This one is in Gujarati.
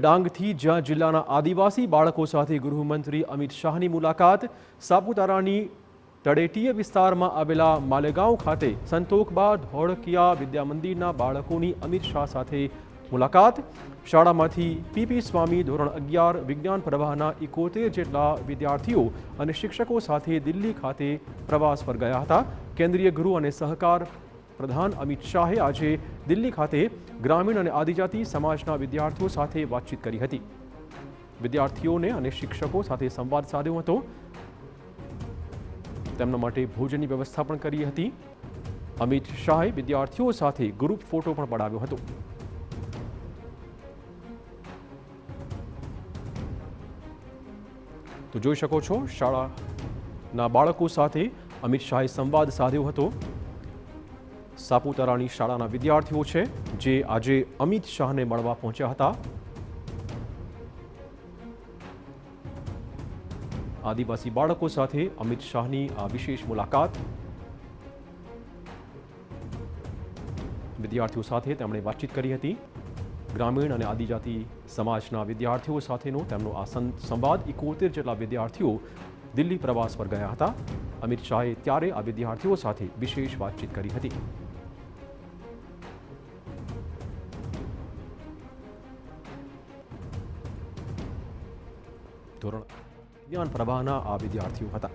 ડાંગથી જ્યાં જિલ્લાના આદિવાસી બાળકો સાથે ગૃહમંત્રી અમિત શાહની મુલાકાત। સાપુતારાની તળેટીય વિસ્તારમાં આવેલા માલેગાંવ ખાતે સંતોકબા ધોળકિયા વિદ્યા મંદિરના બાળકોની અમિત શાહ સાથે મુલાકાત। શાળામાંથી પીપી સ્વામી ધોરણ 11 વિજ્ઞાન પ્રવાહના 71 જેટલા વિદ્યાર્થીઓ અને શિક્ષકો સાથે દિલ્હી ખાતે પ્રવાસ પર ગયા હતા। કેન્દ્રીય ગૃહ અને સહકાર પ્રધાન અમિત શાહે આજે દિલ્હી ખાતે ગ્રામીણ અને આદિજાતિ સમાજના વિદ્યાર્થીઓ સાથે વાતચીત કરી હતી। વિદ્યાર્થીઓને અને શિક્ષકો સાથે સંવાદ સાધ્યો હતો। તેમના માટે ભોજનની વ્યવસ્થા પણ કરી હતી। અમિત શાહે વિદ્યાર્થીઓ સાથે ગ્રુપ ફોટો પણ પડાવ્યો હતો। તો જોઈ શકો છો, શાળાના બાળકો સાથે અમિત શાહે સંવાદ સાધ્યો હતો। સાપુતારાની શાળાના વિદ્યાર્થીઓ છે જે આજે અમિત શાહને મળવા પહોંચ્યા હતા। આદિવાસી બાળકો સાથે અમિત શાહની આ વિશેષ મુલાકાત। વિદ્યાર્થીઓ સાથે તેમણે વાતચીત કરી હતી। ગ્રામીણ અને આદિજાતિ સમાજના વિદ્યાર્થીઓ સાથેનો તેમનો આ સંવાદ। 71 જેટલા વિદ્યાર્થીઓ દિલ્હી પ્રવાસ પર ગયા હતા। અમિત શાહે ત્યારે આ વિદ્યાર્થીઓ સાથે વિશેષ વાતચીત કરી હતી। ધોરણ વિજ્ઞાન પ્રવાહના આ વિદ્યાર્થીઓ હતા।